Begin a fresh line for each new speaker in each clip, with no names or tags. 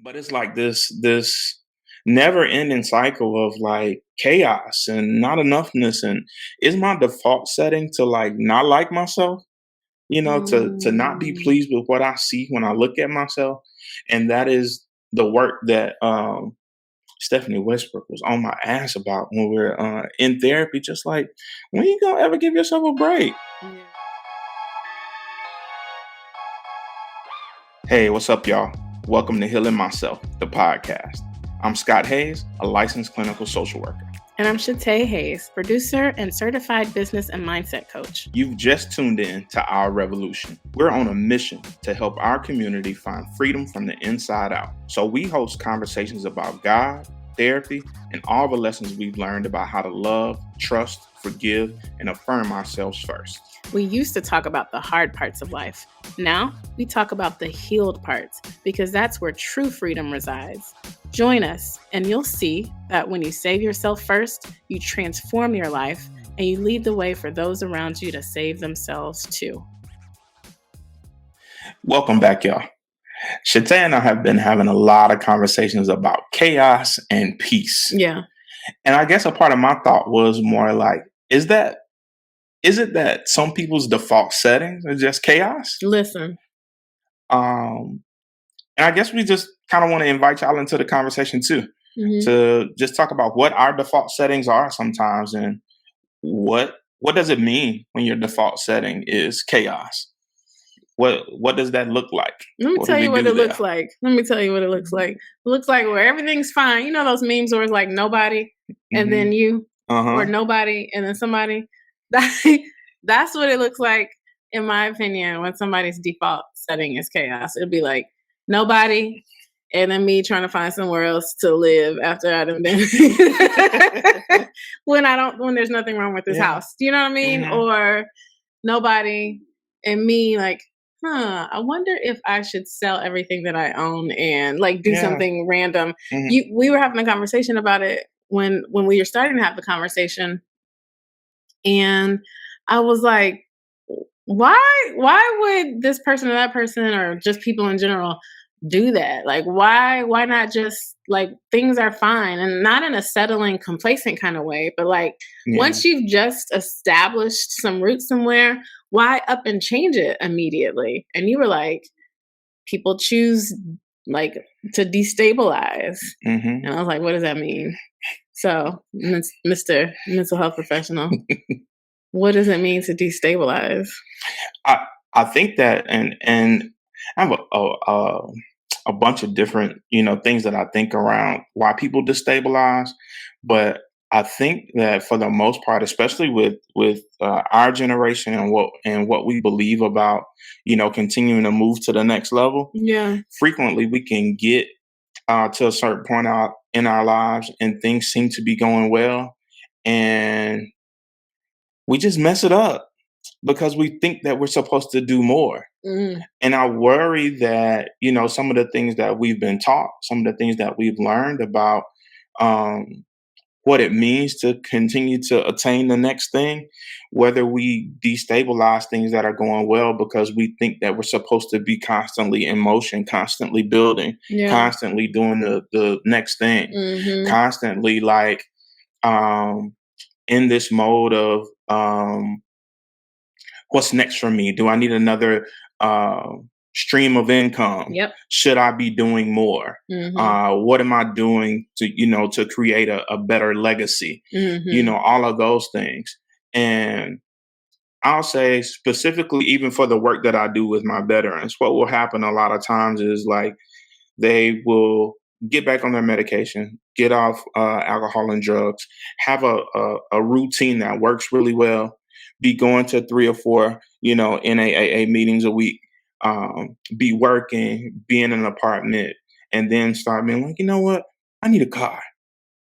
But it's like this never ending cycle of like chaos and not enoughness. And is my default setting to like not like myself, to not be
Mm.
pleased with what I see when I look at myself. And that is the work that Stephanie Westbrook was on my ass about when we are in therapy. Just like, when you gonna ever give yourself a break?
Yeah.
Hey, what's up, y'all? Welcome to Healing Myself, the podcast. I'm Scott Hayes, a licensed clinical social worker.
And I'm Shatay Hayes, producer and certified business and mindset coach.
You've just tuned in to Our Revolution. We're on a mission to help our community find freedom from the inside out. So we host conversations about God, therapy, and all the lessons we've learned about how to love, trust, forgive, and affirm ourselves first.
We used to talk about the hard parts of life. Now we talk about the healed parts because that's where true freedom resides. Join us and you'll see that when you save yourself first, you transform your life and you lead the way for those around you to save themselves too.
Welcome back, y'all. Shatay and I have been having a lot of conversations about chaos and peace.
Yeah.
And I guess a part of my thought was more like, is it that some people's default settings are just chaos?
Listen.
And I guess we just kind of want to invite y'all into the conversation too, to just talk about what our default settings are sometimes and what does it mean when your default setting is chaos? What does that look like?
Let me tell you what it looks like. It looks like where everything's fine. You know those memes where it's like nobody and then you or nobody and then somebody. That's what it looks like, in my opinion, when somebody's default setting is chaos. It'd be like nobody and then me trying to find somewhere else to live after I've been when there's nothing wrong with this house. Do you know what I mean? Or nobody and me like, I wonder if I should sell everything that I own and like do something random. We were having a conversation about it when we were starting to have the conversation. And I was like, why would this person or that person or just people in general do that? Like, why not just like things are fine and not in a settling, complacent kind of way, but like once you've just established some roots somewhere, why up and change it immediately? And you were like, people choose like to destabilize. And I was like, what does that mean? So, Mr. Mental Health Professional, what does it mean to destabilize?
I think that, and I have a bunch of different things that I think around why people destabilize, but I think that for the most part, especially with our generation and what we believe about continuing to move to the next level, frequently we can get to a certain point out in our lives and things seem to be going well, and we just mess it up because we think that we're supposed to do more. And I worry that, some of the things that we've been taught, some of the things that we've learned about what it means to continue to attain the next thing, whether we destabilize things that are going well because we think that we're supposed to be constantly in motion, constantly building, constantly doing the next thing, constantly like in this mode of what's next for me? Do I need another stream of income? Should I be doing more? What am I doing to create a better legacy? All of those things. And I'll say specifically, even for the work that I do with my veterans, what will happen a lot of times is like they will get back on their medication, get off alcohol and drugs, have a routine that works really well, be going to 3 or 4, NAAA meetings a week, be working, be in an apartment, and then start being like, you know what? I need a car.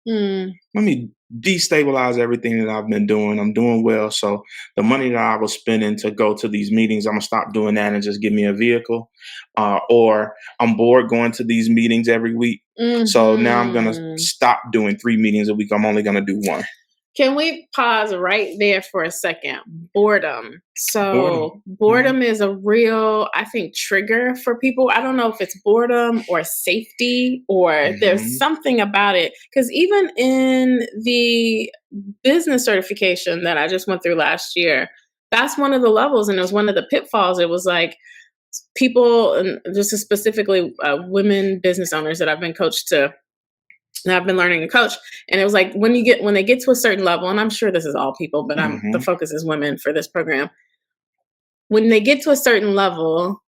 Let me destabilize everything that I've been doing. I'm doing well. So the money that I was spending to go to these meetings, I'm going to stop doing that and just give me a vehicle. Or I'm bored going to these meetings every week. So now I'm going to stop doing 3 meetings a week. I'm only going to do 1.
Can we pause right there for a second? Boredom.
Boredom.
So, boredom is a real, I think, trigger for people. I don't know if it's boredom or safety or there's
Mhm.
something about it. Because even in the business certification that I just went through last year, that's one of the levels, and it was one of the pitfalls. It was like people, and just specifically women business owners that I've been coached to, and I've been learning to coach. And it was like when they get to a certain level, and I'm sure this is all people, but the
Mhm.
focus is women for this program. When they get to a certain level,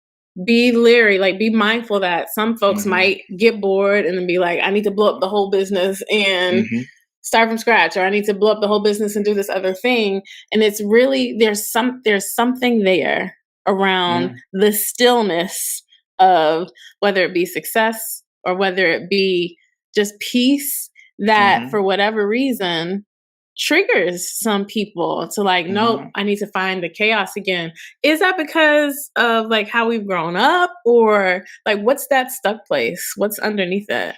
be leery, like be mindful that some folks
Mhm.
might get bored and then be like, I need to blow up the whole business and
Mhm.
start from scratch, or I need to blow up the whole business and do this other thing. And it's really there's something there around
Yeah.
the stillness of whether it be success or whether it be just peace that
Mhm.
for whatever reason triggers some people to like, nope,
Mhm.
I need to find the chaos again. Is that because of like how we've grown up, or like what's that stuck place? What's underneath that?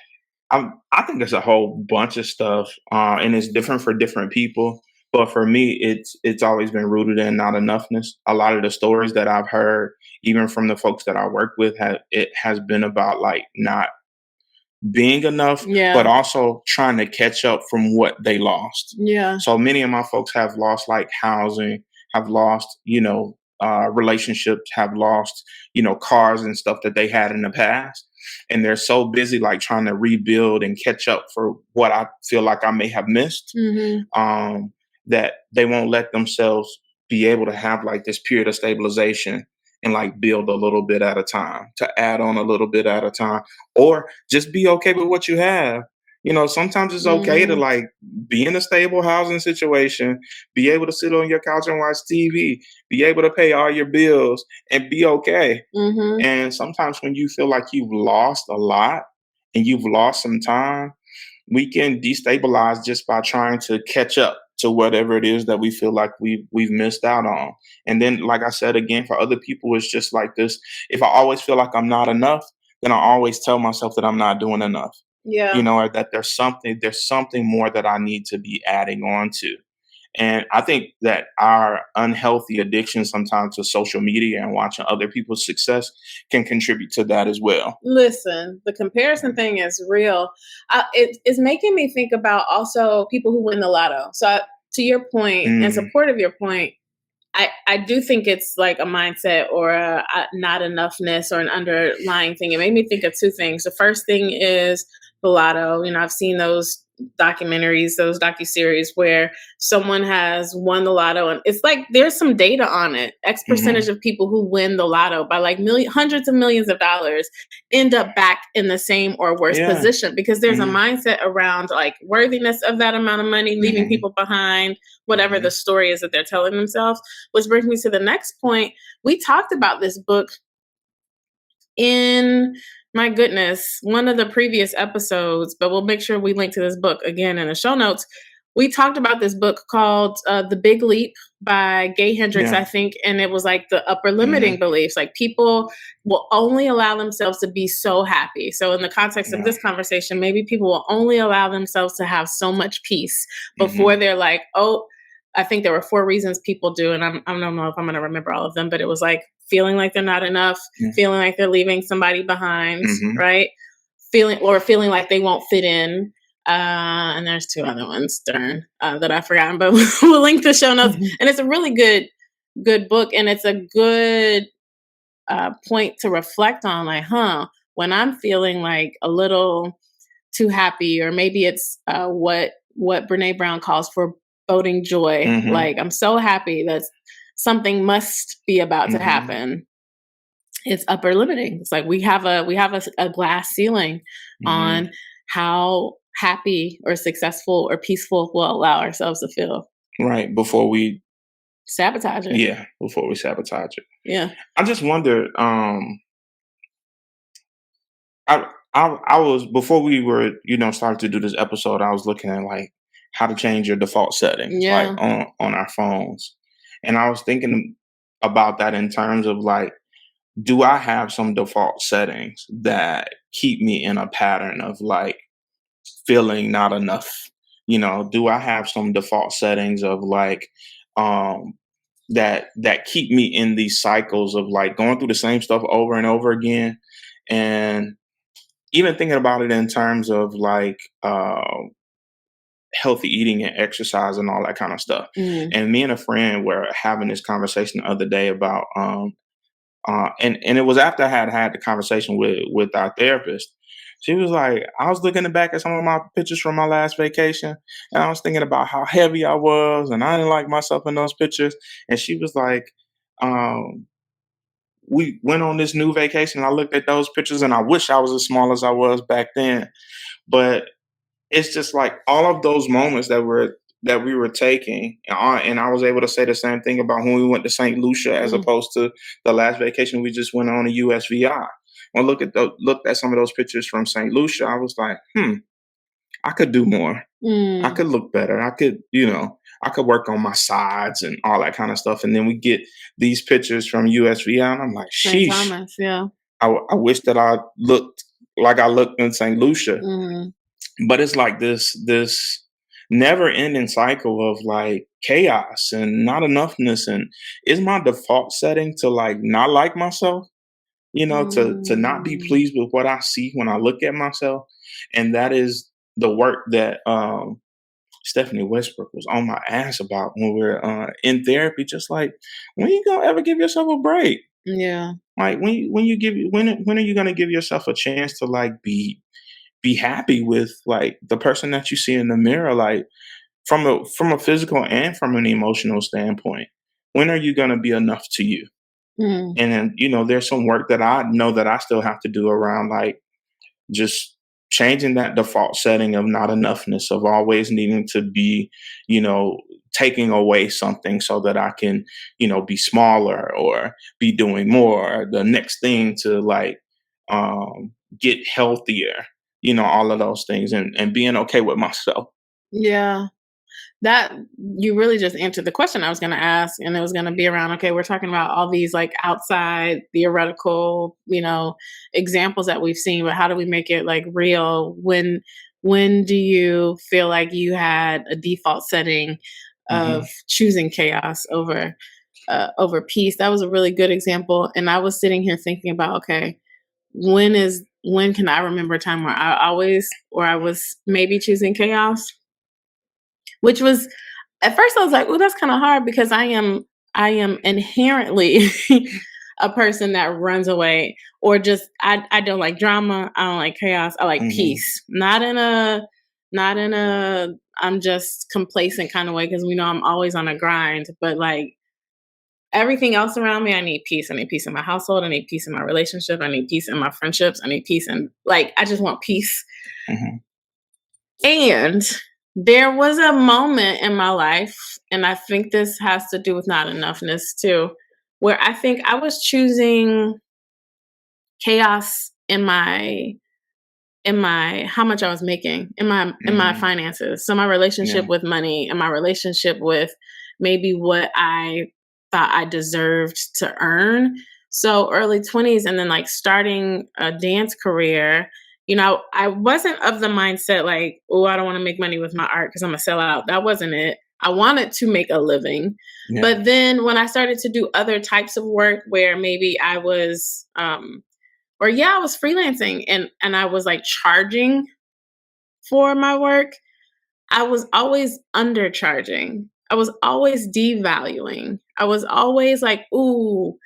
I think there's a whole bunch of stuff, and it's different for different people. But for me, it's always been rooted in not enoughness. A lot of the stories that I've heard, even from the folks that I work with, it has been about like not being enough, but
Yeah.
also trying to catch up from what they lost.
Yeah.
So many of my folks have lost like housing, have lost, relationships, have lost, cars and stuff that they had in the past. And they're so busy like trying to rebuild and catch up for what I feel like I may have missed,
Mhm.
um, that they won't let themselves be able to have like this period of stabilization and like build a little bit at a time, to add on a little bit at a time, or just be okay with what you have. Sometimes it's okay to
Mhm.
like be in a stable housing situation, be able to sit on your couch and watch TV, be able to pay all your bills and be okay.
Mhm.
And sometimes when you feel like you've lost a lot and you've lost some time, we can destabilize just by trying to catch up to whatever it is that we feel like we've missed out on. And then, like I said again, for other people, it's just like this. If I always feel like I'm not enough, then I always tell myself that I'm not doing enough.
Yeah.
Or that there's something more that I need to be adding on to. And I think that our unhealthy addiction sometimes to social media and watching other people's success can contribute to that as well.
Listen, the comparison thing is real. It is making me think about also people who win the lotto. So, to your point, in
Mm,
support of your point, I do think it's like a mindset or a not enoughness or an underlying thing. It made me think of two things. The first thing is the lotto. I've seen those documentaries, those docuseries where someone has won the lotto, and it's like there's some data on it. X percentage
hmm.
of people who win the lotto by like hundreds of millions of dollars end up back in the same or worse
Yeah.
position because there's a
Hmm.
mindset around like worthiness of that amount of money, leaving
Hmm.
people behind, whatever the
Hmm.
story is that they're telling themselves. Which brings me to the next point. We talked about this book in, my goodness, one of the previous episodes, but we'll make sure we link to this book again in the show notes. We talked about this book called The Big Leap by Gay Hendricks, I
Yeah.
think, and it was like the upper limiting
Hmm.
beliefs. Like people will only allow themselves to be so happy. So, in the context of
Yeah.
this conversation, maybe people will only allow themselves to have so much peace before
Hmm.
they're like, oh, I think there were four reasons people do, and I don't know if I'm going to remember all of them, but it was like feeling like they're not enough,
Yeah.
feeling like they're leaving somebody behind,
Hmm.
right? Feeling like they won't fit in. And there's two other ones, darn, that I've forgotten, but we'll link the show notes.
Hmm.
And it's a really good book, and it's a good point to reflect on. Like, when I'm feeling like a little too happy, or maybe it's what Brene Brown calls for boding joy.
Hmm.
Like, I'm so happy that something must be about to
Hmm.
happen. It's upper limiting. It's like we have a glass ceiling
Hmm.
on how happy or successful or peaceful we'll allow ourselves to feel.
Right. Before we,
Sabotage it.
yeah, before we sabotage it.
Yeah.
I just wonder. I was before we were starting to do this episode. I was looking at like how to change your default settings like
Yeah.
on our phones, and I was thinking about that in terms of like, do I have some default settings that keep me in a pattern of like feeling not enough, Do I have some default settings of like, um, that keep me in these cycles of like going through the same stuff over and over again, and even thinking about it in terms of like healthy eating and exercise and all that kind of stuff.
Mm.
And me and a friend were having this conversation the other day about and it was after I had the conversation with our therapist. She was like, I was looking back at some of my pictures from my last vacation, and I was thinking about how heavy I was, and I didn't like myself in those pictures. And she was like, um, we went on this new vacation. And I looked at those pictures, and I wish I was as small as I was back then. But it's just like all of those moments that we were taking, and I was able to say the same thing about when we went to St. Lucia as
Mm.
opposed to the last vacation we just went on to USVI. When I looked at some of those pictures from St. Lucia, I was like, I could do more. I
Mm.
could look better. I could work on my sides and all that kind of stuff. And then we get these pictures from USVI, and I'm like,
St.
sheesh,
Thomas, yeah.
I wish that I looked like I looked in St. Lucia.
Mm.
But it's like this never ending cycle of like chaos and not enoughness. And is my default setting to like not like myself, to not be
Mm.
pleased with what I see when I look at myself. And that is the work that Stephanie Westbrook was on my ass about when we are in therapy. Just like, when you gonna ever give yourself a break?
Yeah.
Like when are you gonna give yourself a chance to like be happy with like the person that you see in the mirror, like from a physical and from an emotional standpoint? When are you gonna be enough to you?
Mm.
And then, there's some work that I know that I still have to do around like just changing that default setting of not enoughness, of always needing to be, you know, taking away something so that I can, be smaller or be doing more, the next thing to like get healthier, all of those things, and being okay with myself.
Yeah. That you really just answered the question I was going to ask, and it was going to be around, okay, we're talking about all these like outside theoretical, examples that we've seen, but how do we make it like real? When do you feel like you had a default setting of
Hmm.
choosing chaos over peace? That was a really good example, and I was sitting here thinking about, okay, when can I remember a time where I was maybe choosing chaos, which was, at first I was like, "Oh, that's kind of hard," because I am inherently a person that runs away, or just I don't like drama, I don't like chaos, I like
Hmm.
peace. Not in a I'm just complacent kind of way, because we know I'm always on a grind, but like everything else around me, I need peace. I need peace in my household, I need peace in my relationship, I need peace in my friendships, I need peace in, like, I just want peace.
Hmm.
And there was a moment in my life, and I think this has to do with not enoughness too, where I think I was choosing chaos in my how much I was making in my
Hmm.
finances. So my relationship
Yeah.
with money and my relationship with maybe what I thought I deserved to earn. So early 20s, and then like starting a dance career, I wasn't of the mindset like, oh, I don't want to make money with my art because I'm a sellout. That wasn't it. I wanted to make a living.
Yeah.
But then when I started to do other types of work where maybe I was or yeah, I was freelancing, and I was like charging for my work, I was always undercharging. I was always devaluing. I was always like, "Ooh,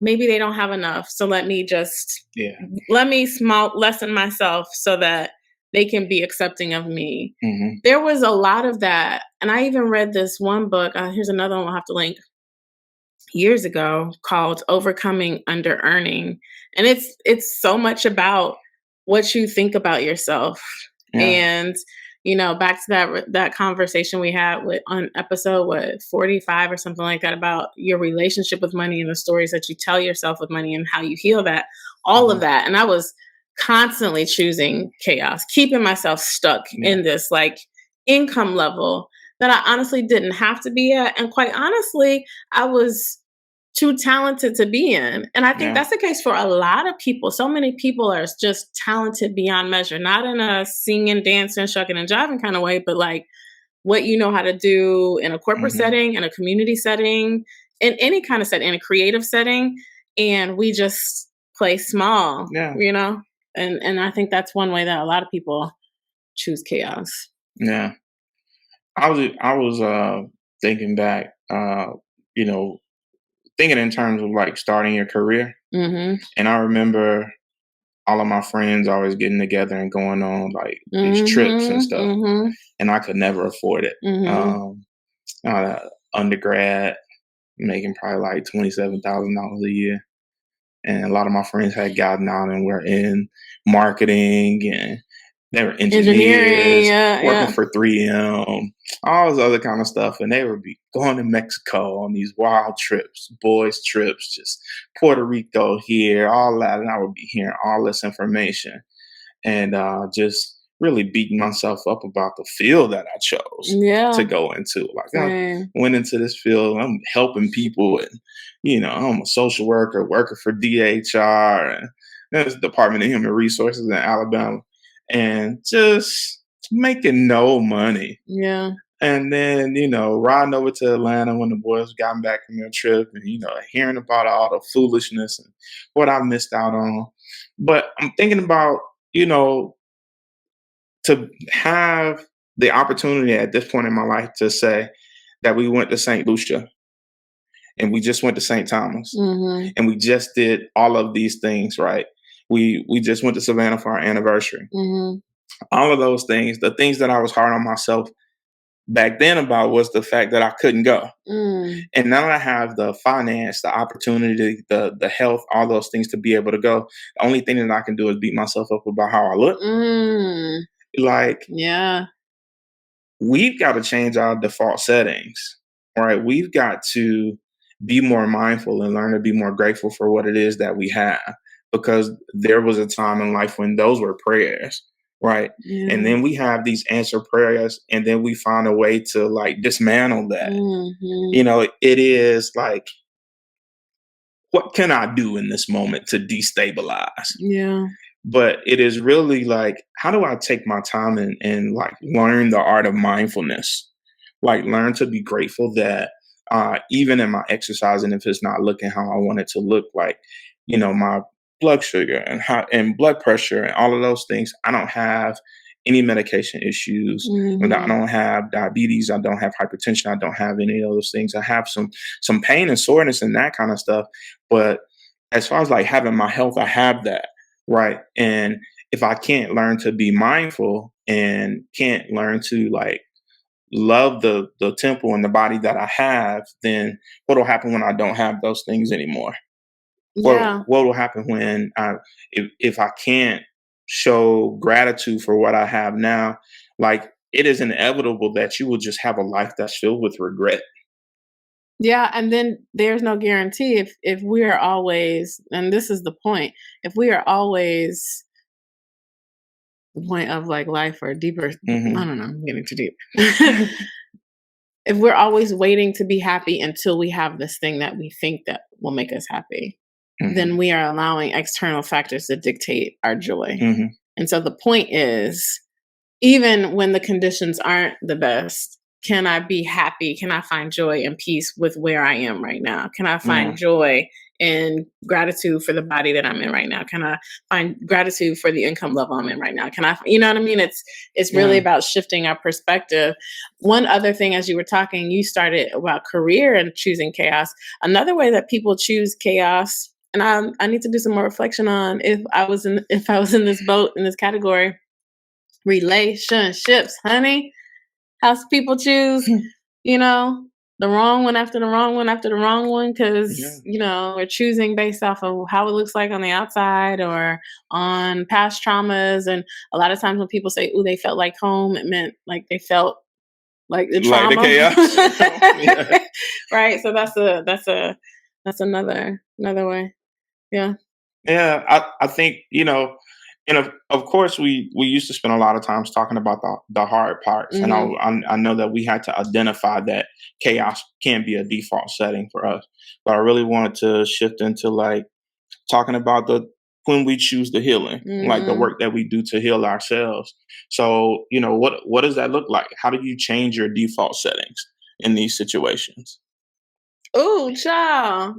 maybe they don't have enough, so
Yeah.
let me small lessen myself so that they can be accepting of me."
Hmm.
There was a lot of that, and I even read this one book, here's another one I'll have to link, years ago, called Overcoming Under Earning. And it's so much about what you think about yourself.
Yeah.
And back to that conversation we had with on episode 45 or something like that, about your relationship with money and the stories that you tell yourself with money and how you heal that, all of
Hmm.
that. And I was constantly choosing chaos, keeping myself stuck
Yeah.
in this like income level that I honestly didn't have to be at. And quite honestly, I was too talented to be in. And I think that's the case for a lot of people. So many people are just talented beyond measure, not in a singing, dancing, shucking and jiving kind of way, but like what you know how to do in a corporate setting, in a community setting, in any kind of setting, in a creative setting. And we just play small, you know? And I think that's one way that a lot of people choose chaos.
Yeah. I was thinking back, you know, thinking in terms of like starting your career. And I remember all of my friends always getting together and going on like these trips and stuff. And I could never afford it. Undergrad, making probably like $27,000 a year. And a lot of my friends had gotten out and were in marketing, and they were engineers, working for 3M, all this other kind of stuff. And they would be going to Mexico on these wild trips, boys trips, just Puerto Rico here, all that. And I would be hearing all this information and just really beating myself up about the field that I chose to go into. Like I went into this field, I'm helping people, and I'm a social worker, working for DHR, and that's the Department of Human Resources in Alabama, and just making no money. And then, riding over to Atlanta when the boys gotten back from their trip and, hearing about all the foolishness and what I missed out on. But I'm thinking about, to have the opportunity at this point in my life to say that we went to St. Lucia and we just went to St. Thomas and we just did all of these things, right? We just went to Savannah for our anniversary. All of those things, the things that I was hard on myself back then about was the fact that I couldn't go. And now I have the finance, the opportunity, the health, all those things to be able to go. The only thing that I can do is beat myself up about how I look. Like, we've got to change our default settings, right? We've got to be more mindful and learn to be more grateful for what it is that we have, because there was a time in life when those were prayers, right? And then we have these answered prayers, and then we find a way to like dismantle that. It is like, what can I do in this moment to destabilize? But it is really like, how do I take my time and like learn the art of mindfulness? Like learn to be grateful that even in my exercising, if it's not looking how I want it to look, like, my blood sugar and blood pressure and all of those things, I don't have any medication issues. I don't have diabetes. I don't have hypertension. I don't have any of those things. I have some pain and soreness and that kind of stuff. But as far as like having my health, I have that. Right. And if I can't learn to be mindful and can't learn to like love the temple and the body that I have, then what will happen when I don't have those things anymore? What will happen when if I can't show gratitude for what I have now? Like, it is inevitable that you will just have a life that's filled with regret.
Yeah, and then there's no guarantee if we are always, and this is the point, if we are always the point of like life or deeper, I don't know, I'm getting too deep. If we're always waiting to be happy until we have this thing that we think that will make us happy, then we are allowing external factors to dictate our joy. And so the point is, even when the conditions aren't the best, can I be happy? Can I find joy and peace with where I am right now? Can I find joy and gratitude for the body that I'm in right now? Can I find gratitude for the income level I'm in right now? Can I, you know what I mean? It's really about shifting our perspective. One other thing, as you were talking, you started about career and choosing chaos. Another way that people choose chaos, and I need to do some more reflection on if I was in this boat, in this category, relationships, honey. How people choose, the wrong one after the wrong one after the wrong one, because, we're choosing based off of how it looks like on the outside or on past traumas. And a lot of times when people say, ooh, they felt like home, it meant like they felt like the trauma.
Like the chaos.
Right. So that's another way. Yeah.
Yeah. I think, and of course, we used to spend a lot of times talking about the hard parts, and I know that we had to identify that chaos can be a default setting for us. But I really wanted to shift into like talking about the when we choose the healing, like the work that we do to heal ourselves. So, what does that look like? How do you change your default settings in these situations?
Ooh, child.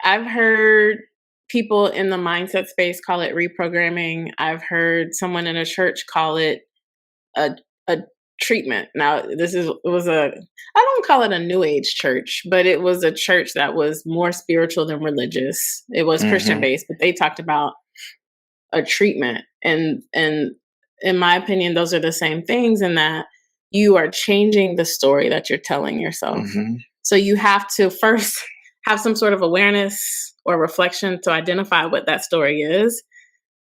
I've heard people in the mindset space call it reprogramming. I've heard someone in a church call it a a treatment. Now, I don't call it a new age church, but it was a church that was more spiritual than religious. It was Christian
Mm-hmm.
based, but they talked about a treatment. And in my opinion, those are the same things in that you are changing the story that you're telling yourself.
Mm-hmm.
So you have to first have some sort of awareness or reflection to identify what that story is.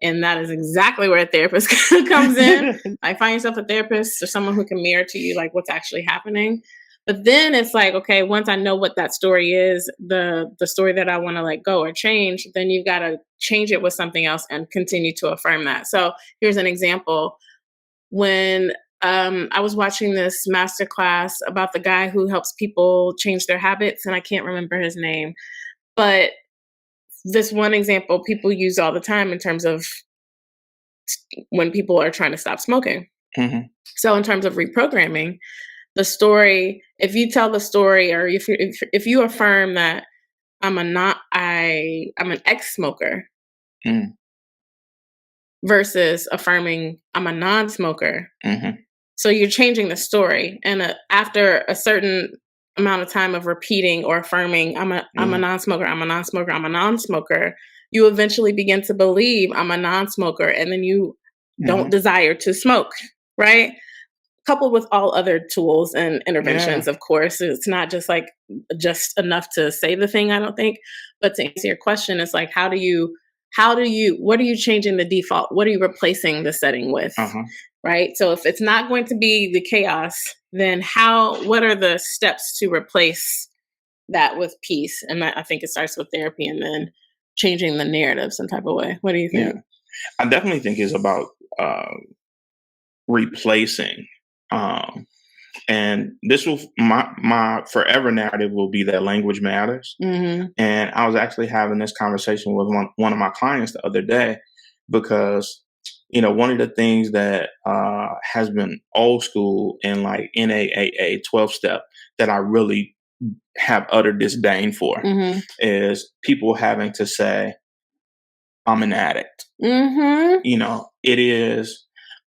And that is exactly where a therapist comes in. Like, find yourself a therapist or someone who can mirror to you like what's actually happening. But then it's like, okay, once I know what that story is, the story that I want to let go or change, then you've got to change it with something else and continue to affirm that. So here's an example. When I was watching this masterclass about the guy who helps people change their habits, and I can't remember his name, but this one example people use all the time in terms of when people are trying to stop smoking.
Mm-hmm.
So in terms of reprogramming, the story, if you tell the story or if you affirm that I'm an ex-smoker
Mm-hmm.
versus affirming I'm a non-smoker.
Mm-hmm.
So you're changing the story, and after a certain amount of time of repeating or affirming I'm a non-smoker, I'm a non-smoker, I'm a non-smoker, you eventually begin to believe I'm a non-smoker, and then you don't
Mm-hmm.
desire to smoke, right? Coupled with all other tools and
Yeah.
interventions, of course. It's not just like just enough to say the thing, I don't think. But to answer your question, it's like what are you changing the default? What are you replacing the setting with?
Uh-huh.
Right? So if it's not going to be the chaos, then what are the steps to replace that with peace? And I think it starts with therapy and then changing the narrative some type of way. What do you
Yeah.
think?
I definitely think it's about replacing. Um, and this will my forever narrative will be that language matters.
Mm-hmm.
And I was actually having this conversation with one of my clients the other day because one of the things that has been old school in like NAAA 12 step that I really have utter disdain for
Mm-hmm.
is people having to say I'm an addict.
Mm-hmm.
It is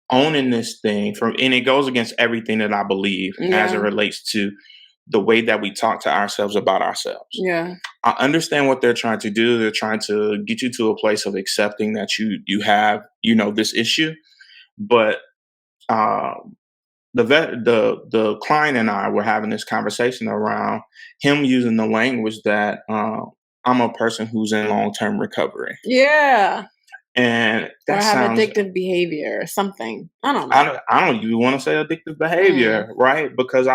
owning this thing and it goes against everything that I believe as it
Yeah.
relates to the way that we talk to ourselves about ourselves.
Yeah.
I understand what they're trying to do. They're trying to get you to a place of accepting that you have, this issue. But the client and I were having this conversation around him using the language that I'm a person who's in long-term recovery.
Yeah.
And
Or
that
have
sounds
addictive behavior or something. I don't know.
I don't even want to say addictive behavior, right? Because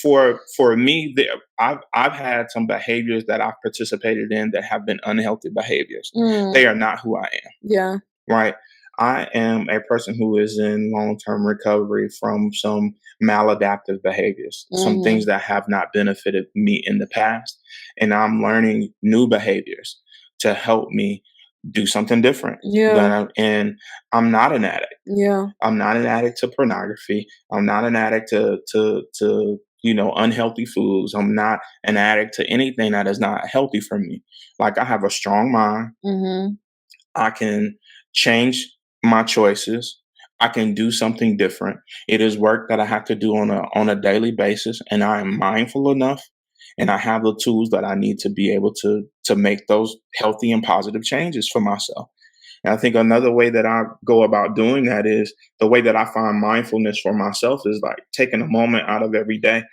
for me, I've had some behaviors that I've participated in that have been unhealthy behaviors. They are not who I am,
Yeah.
right? I am a person who is in long term recovery from some maladaptive behaviors, some things that have not benefited me in the past, and I'm learning new behaviors to help me do something different.
Yeah.
And I'm not an addict.
Yeah.
I'm not an addict to pornography. I'm not an addict to unhealthy foods. I'm not an addict to anything that is not healthy for me. Like I have a strong mind.
Mm-hmm.
I can change my choices. I can do something different. It is work that I have to do on a daily basis, and I am mindful enough, and I have the tools that I need to be able to make those healthy and positive changes for myself. And I think another way that I go about doing that is the way that I find mindfulness for myself is like taking a moment out of every day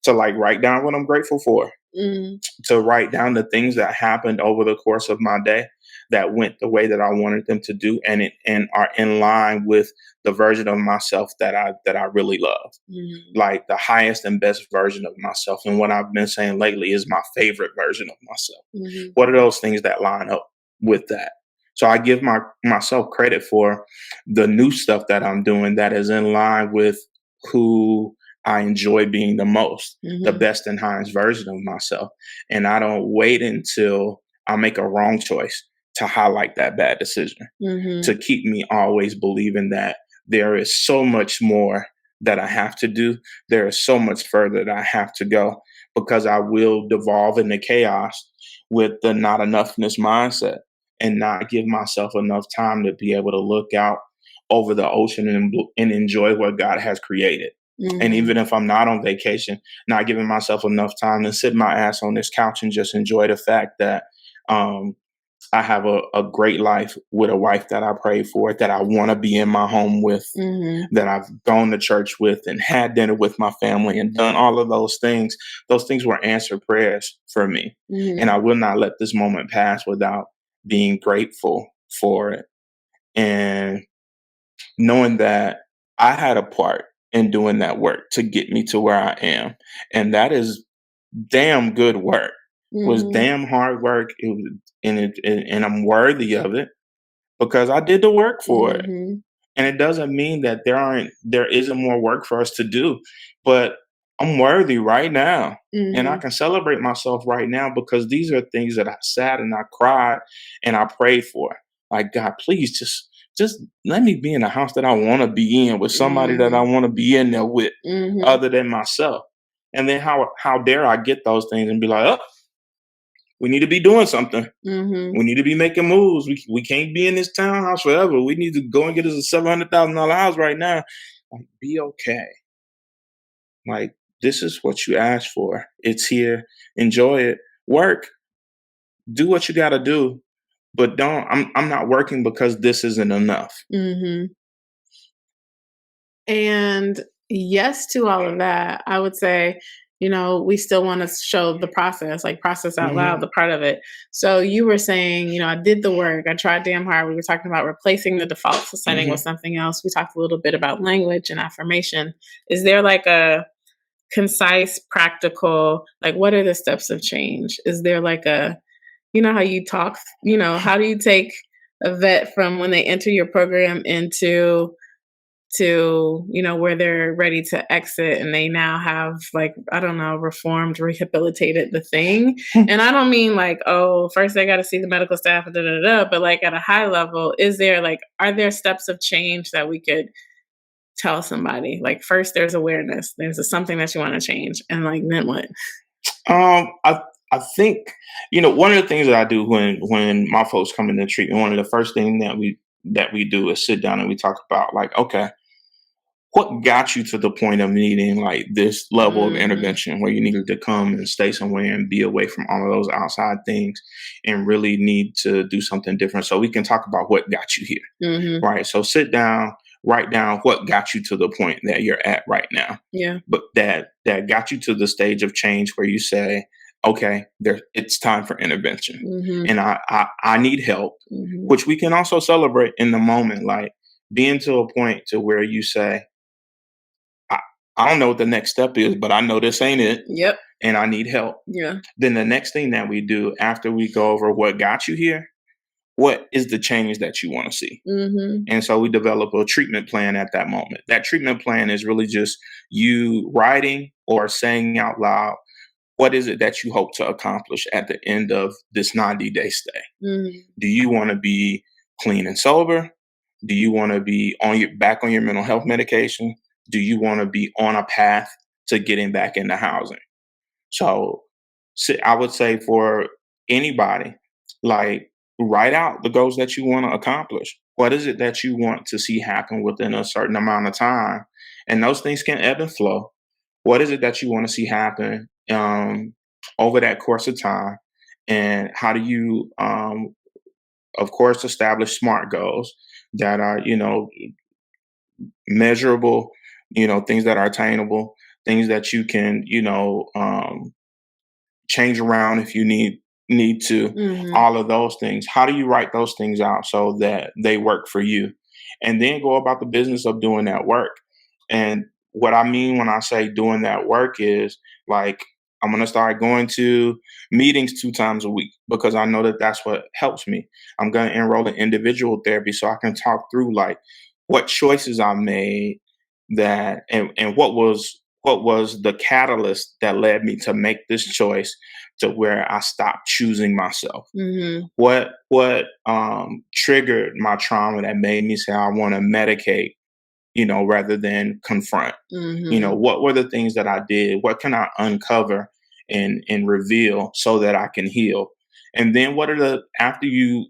to like write down what I'm grateful for,
Mm.
to write down the things that happened over the course of my day that went the way that I wanted them to do and are in line with the version of myself that I really love.
Mm.
Like the highest and best version of myself. And what I've been saying lately is my favorite version of myself.
Mm-hmm.
What are those things that line up with that. So I give myself credit for the new stuff that I'm doing that is in line with who I enjoy being the most, the best and highest version of myself. And I don't wait until I make a wrong choice to highlight that bad decision, to keep me always believing that there is so much more that I have to do. There is so much further that I have to go, because I will devolve into chaos with the not enoughness mindset and not give myself enough time to be able to look out over the ocean and enjoy what God has created. And even if I'm not on vacation, not giving myself enough time to sit my ass on this couch and just enjoy the fact that um, I have a great life with a wife that I pray for, that I want to be in my home with, that I've gone to church with and had dinner with my family and done all of those things. Those things were answered prayers for me. And I will not let this moment pass without being grateful for it. And knowing that I had a part in doing that work to get me to where I am. And that is damn good work. It was damn hard work. It was, and I'm worthy of it because I did the work for it. And it doesn't mean that there isn't more work for us to do, but I'm worthy right now. And I can celebrate myself right now because these are things that I sat and I cried and I prayed for. Like, God, please just let me be in a house that I want to be in with somebody that I want to be in there with other than myself. And then how dare I get those things and be like, oh, we need to be doing something. We need to be making moves. We can't be in this townhouse forever. We need to go and get us a $700,000 house right now. Like, be okay. Like, this is what you asked for. It's here. Enjoy it. Work. Do what you got to do. But don't. I'm not working because this isn't enough.
And yes to all of that, I would say, we still want to show the process, like process out loud, the part of it. So you were saying, I did the work. I tried damn hard. We were talking about replacing the default setting with something else. We talked a little bit about language and affirmation. Is there like a concise, practical, like what are the steps of change? Is there like how you talk, how do you take a vet from when they enter your program into where they're ready to exit and they now have, like, I don't know, reformed, rehabilitated the thing. And I don't mean like, oh, first they got to see the medical staff, but like at a high level, are there steps of change that we could tell somebody? Like, first there's awareness, there's something that you want to change, and like then what?
I think one of the things that I do when my folks come into treatment, one of the first things that we do is sit down and we talk about, like, okay, what got you to the point of needing like this level of intervention where you needed to come and stay somewhere and be away from all of those outside things and really need to do something different, so we can talk about what got you here. Right. So sit down, write down what got you to the point that you're at right now.
Yeah.
But that got you to the stage of change where you say, okay, it's time for intervention. And I need help, which we can also celebrate in the moment, like being to a point to where you say, I don't know what the next step is, but I know this ain't it.
Yep.
And I need help.
Yeah.
Then the next thing that we do after we go over what got you here, what is the change that you want to see? And so we develop a treatment plan at that moment. That treatment plan is really just you writing or saying out loud, what is it that you hope to accomplish at the end of this 90-day stay? Do you want to be clean and sober? Do you want to be back on your mental health medication? Do you want to be on a path to getting back into housing? So I would say for anybody, like, write out the goals that you want to accomplish. What is it that you want to see happen within a certain amount of time? And those things can ebb and flow. What is it that you want to see happen over that course of time? And how do you, of course, establish SMART goals that are, measurable, things that are attainable, things that you can, change around if you need to, all of those things. How do you write those things out so that they work for you? And then go about the business of doing that work. And what I mean when I say doing that work is like, I'm going to start going to meetings 2 times a week because I know that that's what helps me. I'm going to enroll in individual therapy so I can talk through like what choices I made that and what was the catalyst that led me to make this choice to where I stopped choosing myself.
Mm-hmm.
What triggered my trauma that made me say I want to medicate, rather than confront.
Mm-hmm.
What were the things that I did? What can I uncover and reveal so that I can heal? And then what are the after you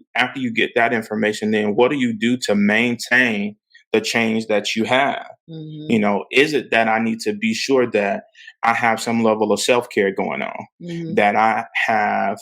get that information, then what do you do to maintain the change that you have?
Mm-hmm.
Is it that I need to be sure that I have some level of self care going on,
Mm-hmm.
that I have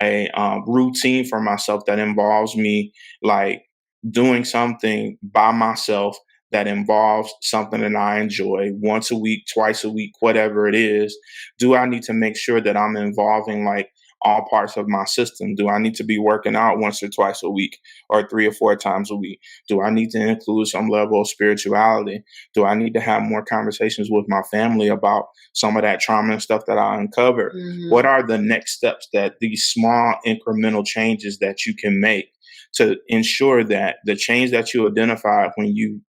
a routine for myself that involves me like doing something by myself that involves something that I enjoy once a week, twice a week, whatever it is? Do I need to make sure that I'm involving like all parts of my system? Do I need to be working out once or twice a week or 3 or 4 times a week? Do I need to include some level of spirituality? Do I need to have more conversations with my family about some of that trauma and stuff that I uncovered?
Mm-hmm.
What are the next steps that these small incremental changes that you can make to ensure that the change that you identified when you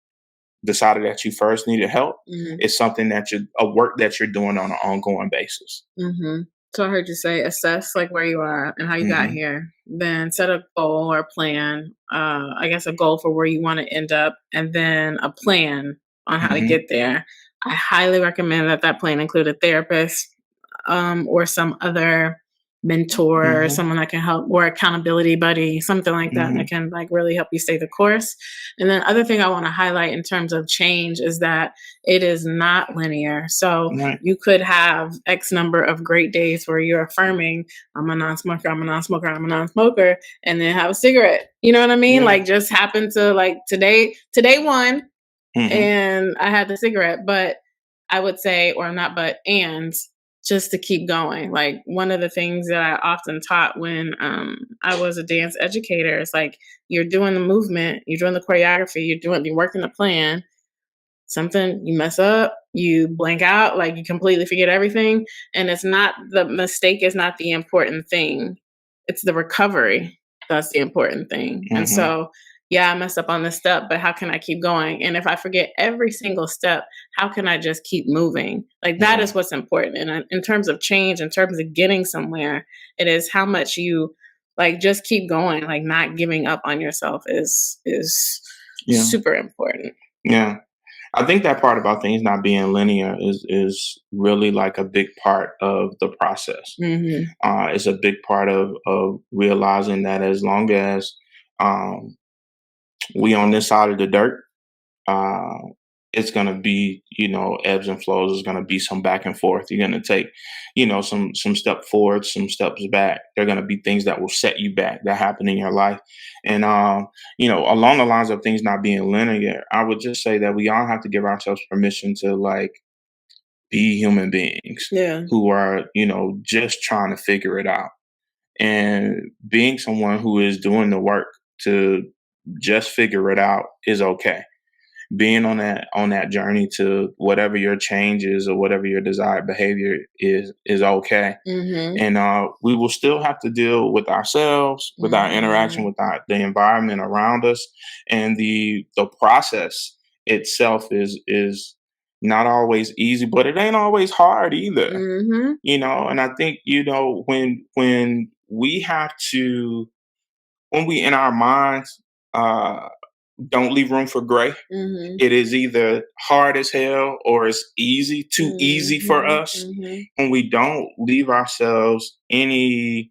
decided that you first needed help
Mm-hmm.
is something that you're a work that you're doing on an ongoing basis?
Mm-hmm. So I heard you say assess like where you are and how you got
Hmm.
here. Then set a goal or a plan. I guess a goal for where you want to end up, and then a plan on how to
Hmm.
get there. I highly recommend that plan include a therapist, or some other mentor, or
Hmm.
someone that can help, or accountability buddy, something like that that
Hmm.
can like really help you stay the course. And then other thing I want to highlight in terms of change is that it is not linear. So
Right.
you could have X number of great days where you're affirming, I'm a non-smoker, I'm a non-smoker, I'm a non-smoker, and then have a cigarette. You know what I mean?
Yeah.
Like just happen to like today one
Hmm.
and I had the cigarette, but I would say, or not, but and just to keep going. Like one of the things that I often taught when I was a dance educator is like you're doing the movement, you're doing the choreography, you're working the plan. Something you mess up, you blank out, like you completely forget everything, and it's not the mistake is not the important thing. It's the recovery that's the important thing. And
Hmm.
so, yeah, I messed up on this step, but how can I keep going? And if I forget every single step, how can I just keep moving? Like that
Yeah.
is what's important. And in terms of change, in terms of getting somewhere, it is how much you like just keep going, like not giving up on yourself is
Yeah.
super important.
Yeah. I think that part about things not being linear is really like a big part of the process.
Mhm.
It's a big part of realizing that as long as um, we on this side of the dirt, uh, it's gonna be, ebbs and flows. It's gonna be some back and forth. You're gonna take, some step forward, some steps back. There are gonna be things that will set you back that happen in your life. And along the lines of things not being linear, I would just say that we all have to give ourselves permission to like be human beings
Yeah.
who are, just trying to figure it out. And being someone who is doing the work to just figure it out is okay. Being on that journey to whatever your change is or whatever your desired behavior is okay.
Mhm.
And we will still have to deal with ourselves, with our interaction
Mhm.
with the environment around us, and the process itself is not always easy, but it ain't always hard either.
Mhm.
And I think when we have to when we in our minds uh, don't leave room for gray,
Mhm.
it is either hard as hell or it's too easy for
Mhm.
us.
Mhm.
When we don't leave ourselves any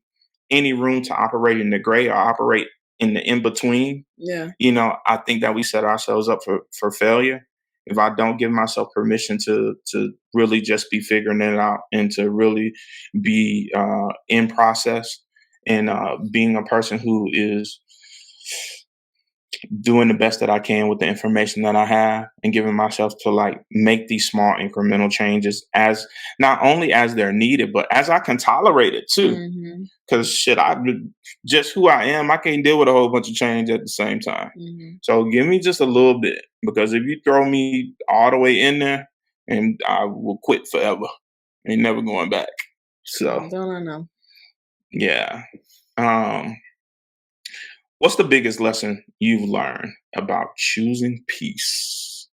room to operate in the gray or operate in the in between,
Yeah.
I think that we set ourselves up for failure. If I don't give myself permission to really just be figuring it out and to really be in process and being a person who is doing the best that I can with the information that I have and giving myself to like make these small incremental changes as not only as they're needed, but as I can tolerate it too.
Mhm.
Cause shit, just who I am. I can't deal with a whole bunch of change at the same time.
Mhm.
So give me just a little bit because if you throw me all the way in there, and I will quit forever. Ain't never going back. So
Don't I know?
yeah. Um, what's the biggest lesson you've learned about choosing peace?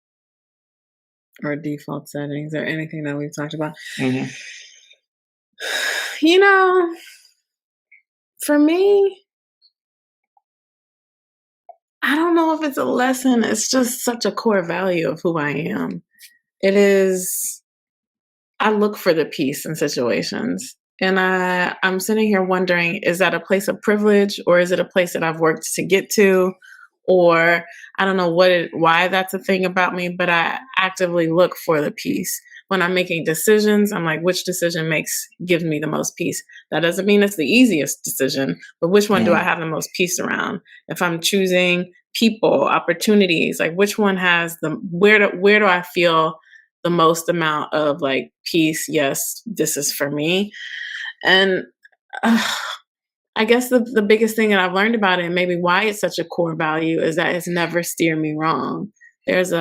Or default settings or anything that we've talked about.
Hmm.
You know, for me, I don't know if it's a lesson. It's just such a core value of who I am. It is, I look for the peace in situations. And I'm sitting here wondering, is that a place of privilege or is it a place that I've worked to get to? Or I don't know why that's a thing about me, but I actively look for the peace. When I'm making decisions, I'm like, which decision gives me the most peace? That doesn't mean it's the easiest decision, but which one do I
Mm,
have the most peace around? If I'm choosing people, opportunities, like which one has where do I feel the most amount of like peace? Yes, this is for me. And uh, I guess the biggest thing that I've learned about it, and maybe why it's such a core value, is that it's never steered me wrong. There's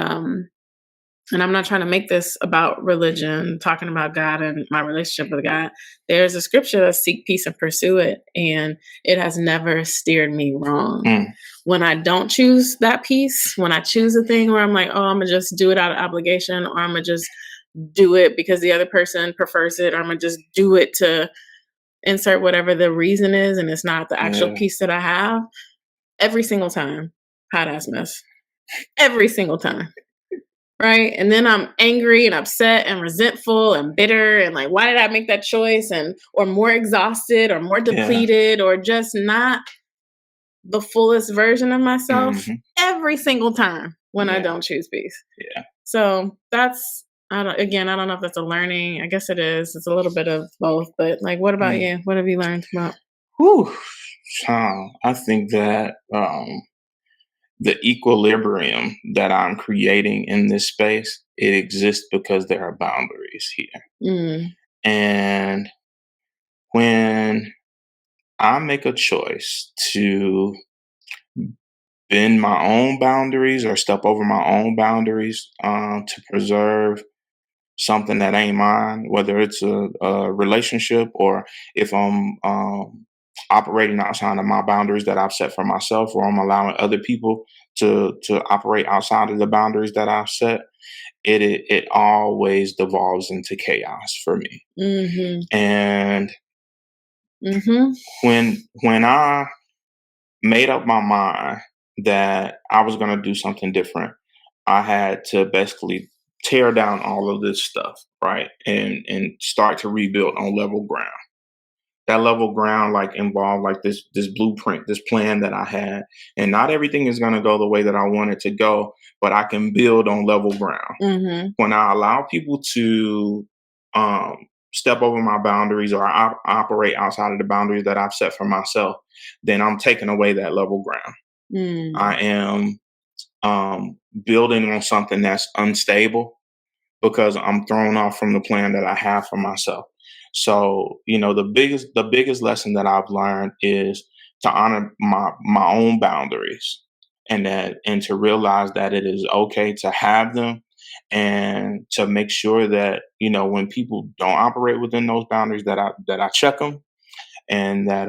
and I'm not trying to make this about religion, talking about God and my relationship with God. There's a scripture that seek peace and pursue it, and it has never steered me wrong.
mm,
When I don't choose that peace, when I choose a thing where I'm like, oh, I'm gonna just do it out of obligation, or I'm gonna just do it because the other person prefers it, or I'm gonna just do it to insert whatever the reason is, and it's not the actual
yeah,
peace that I have. Every single time, hot ass mess. Every single time. Right. And then I'm angry and upset and resentful and bitter and like, why did I make that choice? And or more exhausted or more
yeah.
depleted or just not the fullest version of myself
Hmm.
every single time when I
Yeah,
don't choose peace.
yeah.
So that's I don't know if that's a learning. I guess it is. It's a little bit of both. But like what about
Mm.
you? What have you learned about?
Whew. I think that the equilibrium that I'm creating in this space, it exists because there are boundaries here.
Mm,
And when I make a choice to bend my own boundaries or step over my own boundaries to preserve something that ain't mine, whether it's a relationship or if I'm operating outside of my boundaries that I've set for myself, or I'm allowing other people to operate outside of the boundaries that I've set, it always devolves into chaos for me.
mm-hmm.
And
Mm-hmm.
when I made up my mind that I was going to do something different, I had to basically tear down all of this stuff, right? And start to rebuild on level ground. That level ground like involved like this blueprint, this plan that I had. And not everything is going to go the way that I want it to go, but I can build on level ground.
Mm-hmm.
When I allow people to um step over my boundaries or operate outside of the boundaries that I've set for myself, then I'm taking away that level ground. I
Mm.
am building on something that's unstable because I'm thrown off from the plan that I have for myself. So, the biggest lesson that I've learned is to honor my own boundaries, and to realize that it is okay to have them, and to make sure that, when people don't operate within those boundaries, that I check them, and that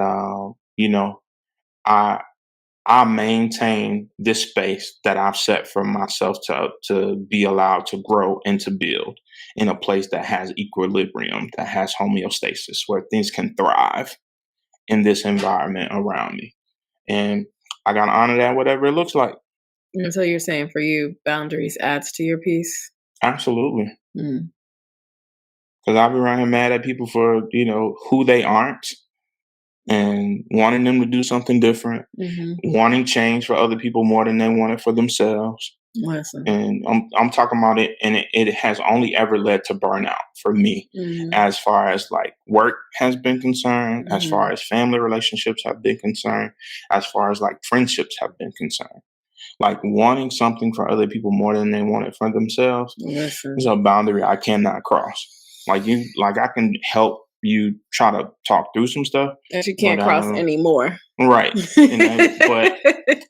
I I maintain this space that I've set for myself to be allowed to grow and to build in a place that has equilibrium, that has homeostasis, where things can thrive in this environment around me. And I gotta honor that, whatever it looks like.
And so you're saying for you, boundaries adds to your peace?
Absolutely.
Mm.
Because I'll be around here mad at people for, who they aren't, and wanting them to do something different,
Mhm.
wanting change for other people more than they want it for themselves.
Listen.
And I'm talking about it, and it has only ever led to burnout for me,
Mhm.
as far as like work has been concerned, as far
Mhm.
as family relationships have been concerned, as far as like friendships have been concerned. Like wanting something for other people more than they want it for themselves is
Listen.
a boundary I cannot cross. Like I can help you try to talk through some stuff,
That you
but
can't cross anymore.
right, but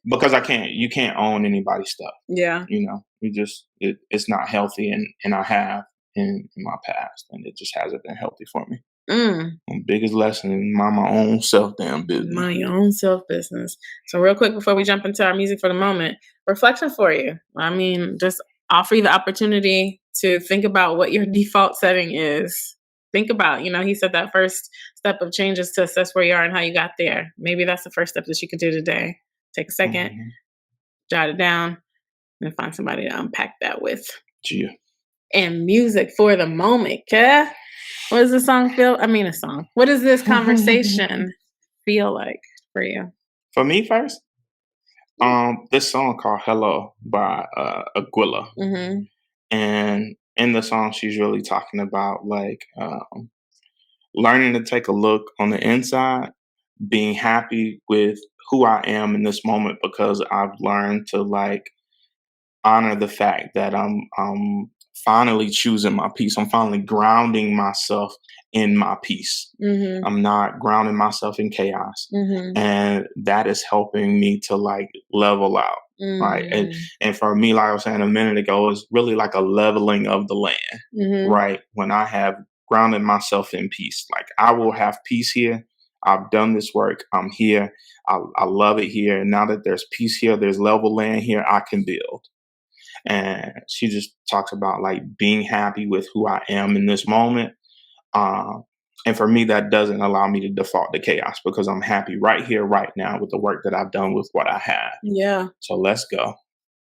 because you can't own anybody's stuff.
Yeah.
It's not healthy, and I have in my past, and it just hasn't been healthy for me. Biggest lesson in my own self damn business.
Mind your own self business. So real quick before we jump into our music for the moment, reflection for you. I mean, just offer you the opportunity to think about what your default setting is. Think about, he said that first step of change is to assess where you are and how you got there. Maybe that's the first step that you could do today. Take a second, jot it down, and find somebody to unpack that with.
Yeah.
And music for the moment, okay? What does the song feel? I mean, a song. What does this conversation feel like for you?
For me first? This song called Hello by Aquila. And in the song, she's really talking about like learning to take a look on the inside, being happy with who I am in this moment because I've learned to like honor the fact that I'm finally choosing my peace. I'm finally grounding myself in my peace. I'm not grounding myself in chaos. And that is helping me to like level out. Right. And for me, like I was saying a minute ago, it's really like a leveling of the land. Right. When I have grounded myself in peace, like I will have peace here. I've done this work. I'm here. I love it here. And now that there's peace here, there's level land here, I can build. And she just talks about like being happy with who I am in this moment. And for me, that doesn't allow me to default to chaos because I'm happy right here, right now with the work that I've done with what I have.
Yeah.
So let's go.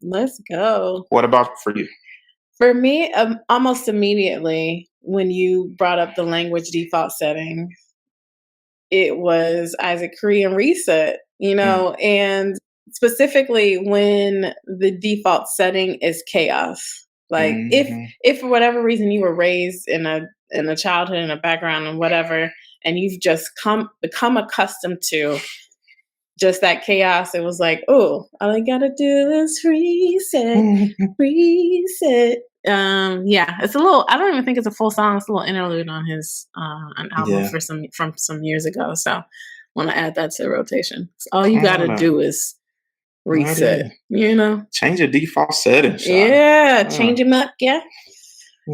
Let's go.
What about for you?
For me, almost immediately when you brought up the language default setting, it was Isaac Korean reset, and specifically when the default setting is chaos. Like if for whatever reason you were raised in a childhood, in a background and whatever, and you've just become accustomed to just that chaos, it was like, oh, all I gotta do is reset. It's a little, I don't even think it's a full song. It's a little interlude on his an album from some years ago. So want to add that to the rotation. So all you gotta do is reset,
change your default settings.
Change them up.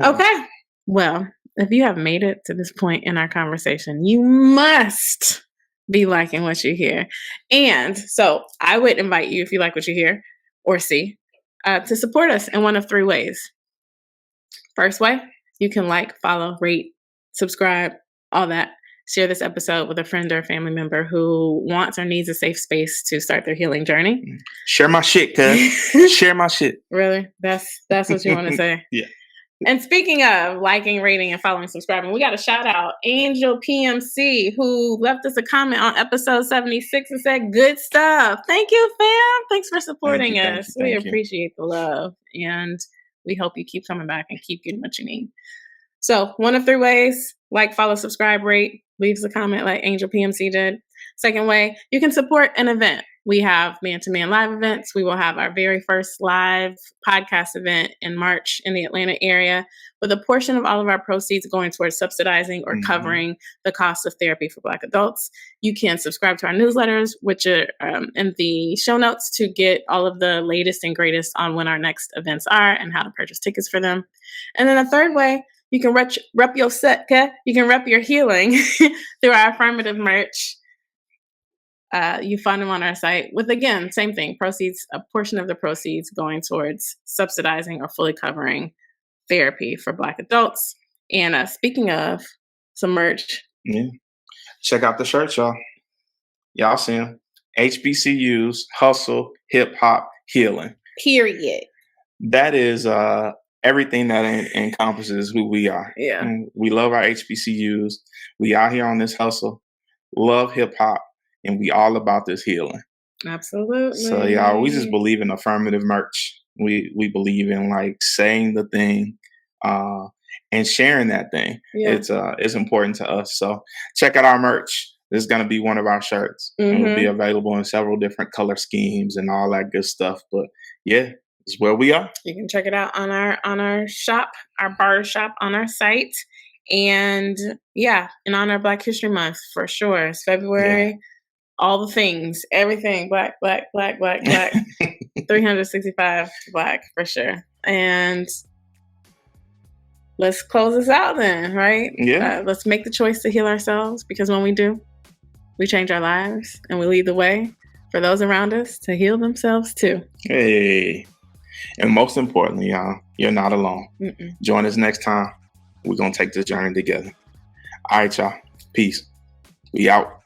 Okay, well, if you have made it to this point in our conversation, you must be liking what you hear. And so I would invite you, if you like what you hear or see, to support us in one of three ways. First way, you can like, follow, rate, subscribe, all that. Share this episode with a friend or a family member who wants or needs a safe space to start their healing journey.
Share my shit, cuz. Share my shit.
Really? That's what you want to say?
Yeah.
And speaking of liking, rating, and following, subscribing, we got a shout out, Angel PMC, who left us a comment on episode 76 and said, good stuff. Thank you, fam. Thanks for supporting us. We appreciate the love. And we hope you keep coming back and keep getting what you need. So one of three ways, like, follow, subscribe, rate, leaves a comment like Angel PMC did. Second way, you can support an event. We have man-to-man live events. We will have our very first live podcast event in March in the Atlanta area, with a portion of all of our proceeds going towards subsidizing or covering the cost of therapy for Black adults. You can subscribe to our newsletters, which are in the show notes, to get all of the latest and greatest on when our next events are and how to purchase tickets for them. And then a third way, you can rep your set, you can rep your healing through our affirmative merch. You find them on our site with, again, same thing, proceeds, a portion of the proceeds going towards subsidizing or fully covering therapy for Black adults. And speaking of some merch.
Yeah. Check out the shirts, y'all. Y'all see them. HBCUs, hustle, hip hop, healing.
Period.
That is everything that encompasses who we are.
Yeah.
And we love our HBCUs. We out here on this hustle, love hip hop, and we all about this healing.
Absolutely.
So y'all, we just believe in affirmative merch. We believe in like saying the thing and sharing that thing. Yeah. It's important to us. So check out our merch. This is going to be one of our shirts. It will be available in several different color schemes and all that good stuff. But yeah, it's where we are.
You can check it out on our shop, our bar shop on our site. And yeah, in honor of Black History Month, for sure. It's February. Yeah. All the things, everything, black, 365 Black, for sure. And let's close this out then, right?
Yeah.
Let's make the choice to heal ourselves, because when we do, we change our lives and we lead the way for those around us to heal themselves too.
Hey. And most importantly, y'all, you're not alone.
Mm-mm.
Join us next time. We're going to take this journey together. All right, y'all. Peace. We out.